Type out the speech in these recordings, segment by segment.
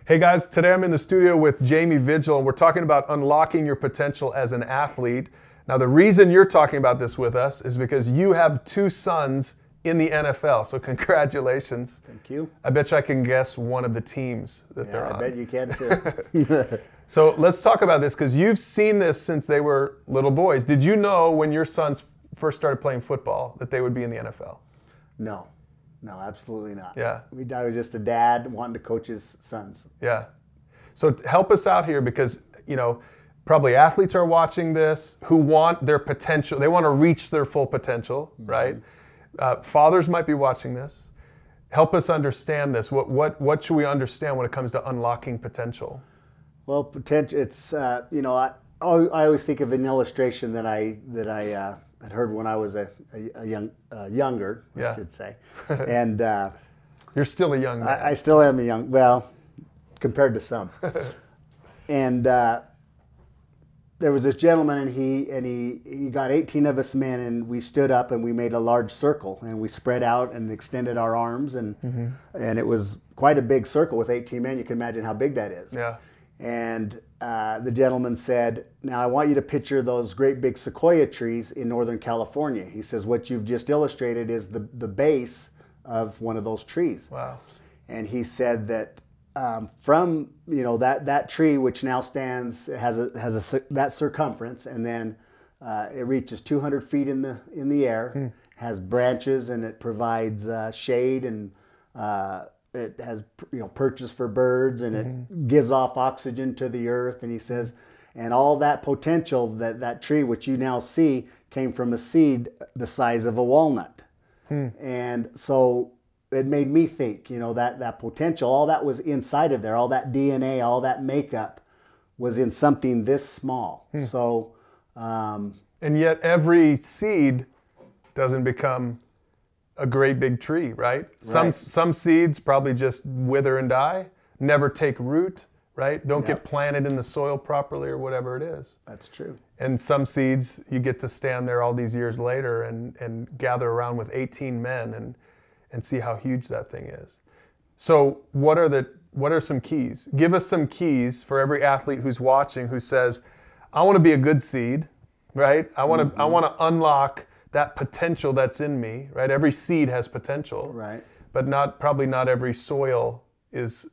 Hey guys, today I'm in the studio with Jamie Vigil and we're talking about unlocking your potential as an athlete. Now the reason you're talking about this with us is because you have two sons in the NFL, so congratulations. Thank you. I bet you I can guess one of the teams that they're on. I bet you can too. So let's talk about this because you've seen this since they were little boys. Did you know when your sons first started playing football that they would be in the NFL? No, absolutely not. Yeah. I was just a dad wanting to coach his sons. Yeah. So help us out here because, you know, probably athletes are watching this who want their potential. They want to reach their full potential, right? Fathers might be watching this. Help us understand this. What should we understand when it comes to unlocking potential? Well, potential. It's you know, I always think of an illustration that I had heard when I was younger, Yeah. I should say, and You're still a young man. I still am a young, well, compared to some, and there was this gentleman, and he got 18 of us men, and we stood up and we made a large circle, and we spread out and extended our arms, and it was quite a big circle with 18 men. You can imagine how big that is. Yeah. And the gentleman said, "Now I want you to picture those great big sequoia trees in Northern California." He says, "What you've just illustrated is the base of one of those trees." Wow. And he said that from that tree, which now stands, has that circumference, and then it reaches 200 feet in the air, has branches, and it provides shade, and it has perches for birds, and it gives off oxygen to the earth. And he says, and all that potential, that tree which you now see, came from a seed the size of a walnut. And so it made me think, that potential, all that was inside of there, all that DNA, all that makeup was in something this small. So, and yet every seed doesn't become a great big tree, right? Some seeds probably just wither and die, never take root, right? Don't get planted in the soil properly or whatever it is. That's true. And some seeds, you get to stand there all these years later and gather around with 18 men and see how huge that thing is. So what are some keys? Give us some keys for every athlete who's watching who says, I want to be a good seed, right? I want to unlock that potential that's in me, right? Every seed has potential, right? But probably not every soil is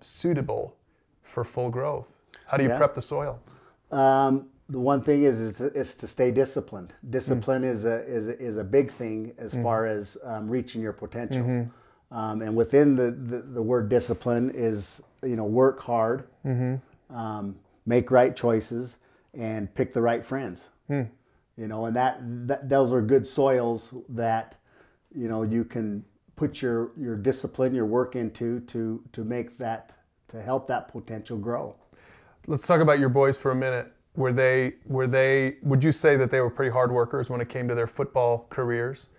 suitable for full growth. How do you prep the soil? The one thing is to stay disciplined. Discipline is a big thing as far as reaching your potential. And within the word discipline is work hard, make right choices, and pick the right friends. And that those are good soils that you can put your discipline, your work into to make that, to help that potential grow. Let's talk about your boys for a minute. Would you say that they were pretty hard workers when it came to their football careers?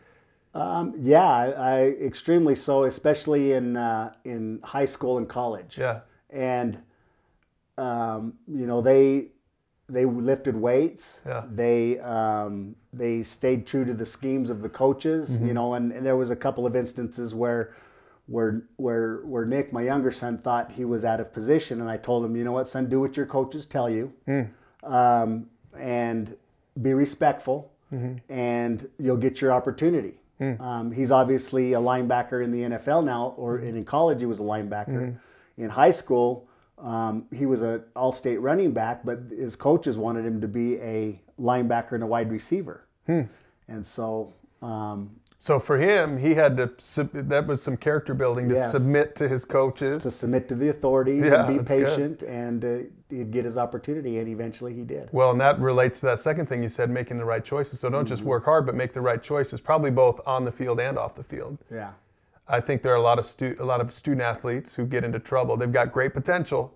Yeah, I extremely so, especially in high school and college. Yeah. And they lifted weights. Yeah. They stayed true to the schemes of the coaches. And there was a couple of instances where Nick, my younger son, thought he was out of position, and I told him, you know what, son, do what your coaches tell you, and be respectful, and you'll get your opportunity. He's obviously a linebacker in the NFL now, and in college he was a linebacker. In high school, he was an all-state running back, but his coaches wanted him to be a linebacker and a wide receiver. And so... So for him, he had to, that was some character building to submit to his coaches. To submit to the authorities and be patient, and he'd get his opportunity, and eventually he did. Well, and that relates to that second thing you said, making the right choices. So don't just work hard, but make the right choices, probably both on the field and off the field. Yeah. I think there are a lot of student athletes who get into trouble. They've got great potential,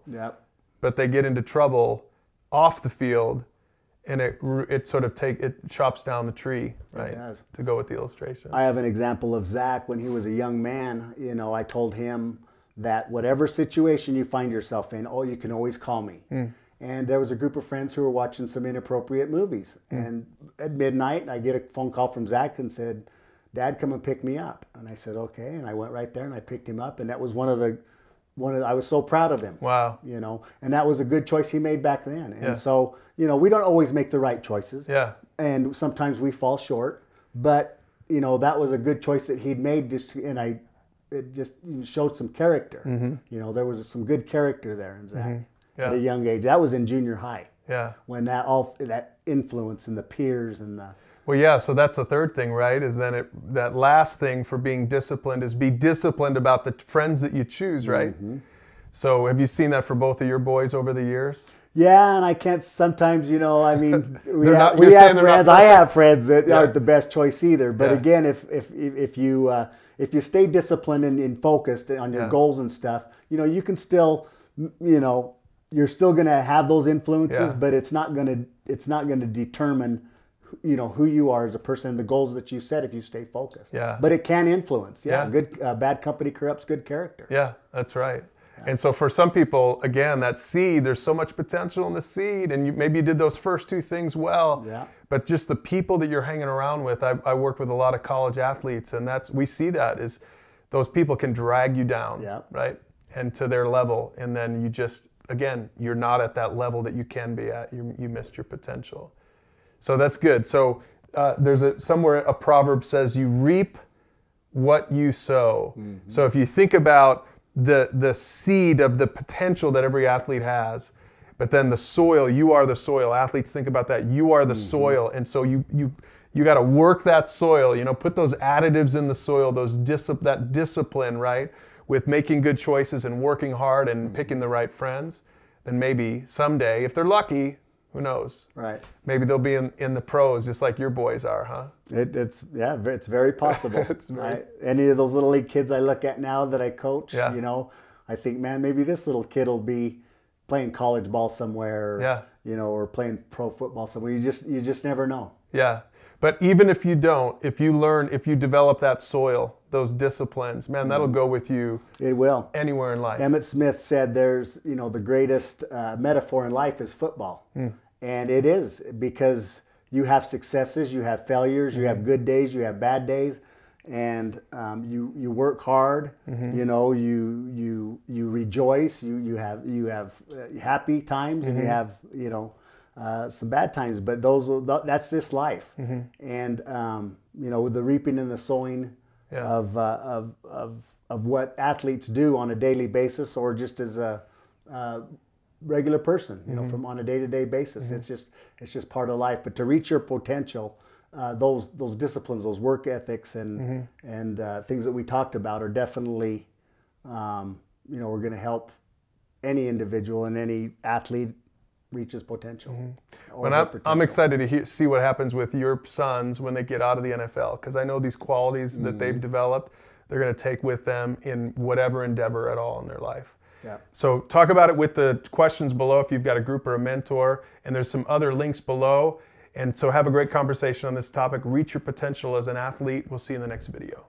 but they get into trouble off the field, and it sort of chops down the tree, right? It does. To go with the illustration. I have an example of Zach when he was a young man. I told him that whatever situation you find yourself in, you can always call me. And there was a group of friends who were watching some inappropriate movies. And at midnight, I get a phone call from Zach and said, "Dad, come and pick me up." And I said, "Okay." And I went right there and I picked him up. And that was one of the I was so proud of him. Wow. You know, and that was a good choice he made back then. And so, you know, we don't always make the right choices. Yeah. And sometimes we fall short, but you know, that was a good choice that he'd made, it just showed some character. You know, there was some good character there in Zach at a young age. That was in junior high. Yeah. When that influence and the peers and the... Well, yeah, so that's the third thing, right? Is then that last thing for being disciplined is be disciplined about the friends that you choose, right? So have you seen that for both of your boys over the years? Yeah, and I can't sometimes, you know, I mean, we have friends. I have friends that aren't the best choice either. But again, if you stay disciplined and focused on your goals and stuff, you know, you can still, you know, you're still going to have those influences, but it's not going to determine, you know, who you are as a person and the goals that you set if you stay focused. Yeah. But it can influence. Good bad company corrupts good character. Yeah, that's right. And so for some people, again, that seed, there's so much potential in the seed, and maybe you did those first two things well, but just the people that you're hanging around with, I work with a lot of college athletes, and we see that is those people can drag you down, right, and to their level, and then you just, again, you're not at that level that you can be at. You missed your potential. So that's good. So there's somewhere a proverb says, you reap what you sow. So if you think about the seed of the potential that every athlete has, but then the soil, you are the soil. Athletes think about that. You are the soil, and so you got to work that soil. You know, put those additives in the soil, that discipline, right, with making good choices and working hard and picking the right friends. Then maybe someday, if they're lucky, who knows? Right. Maybe they'll be in the pros just like your boys are, huh? It's very possible. Any of those little league kids I look at now that I coach, you know, I think, man, maybe this little kid will be playing college ball somewhere, you know, or playing pro football somewhere. You just never know. Yeah. But even if you don't, if you develop that soil, those disciplines, man, that'll go with you. It will. Anywhere in life. Emmett Smith said there's, you know, the greatest metaphor in life is football. And it is, because you have successes, you have failures, you have good days, you have bad days, and you work hard. You know, you rejoice. You have happy times, and you have, you know, some bad times. But that's just life. And you know, the reaping and the sowing of what athletes do on a daily basis, or just as a regular person, you know, from on a day-to-day basis. It's just part of life. But to reach your potential, those disciplines, those work ethics, and things that we talked about are definitely, you know, we're going to help any individual and any athlete reach his potential. I'm excited to see what happens with your sons when they get out of the NFL, because I know these qualities that they've developed, they're going to take with them in whatever endeavor at all in their life. Yeah. So talk about it with the questions below if you've got a group or a mentor, and there's some other links below. And so have a great conversation on this topic. Reach your potential as an athlete. We'll see you in the next video.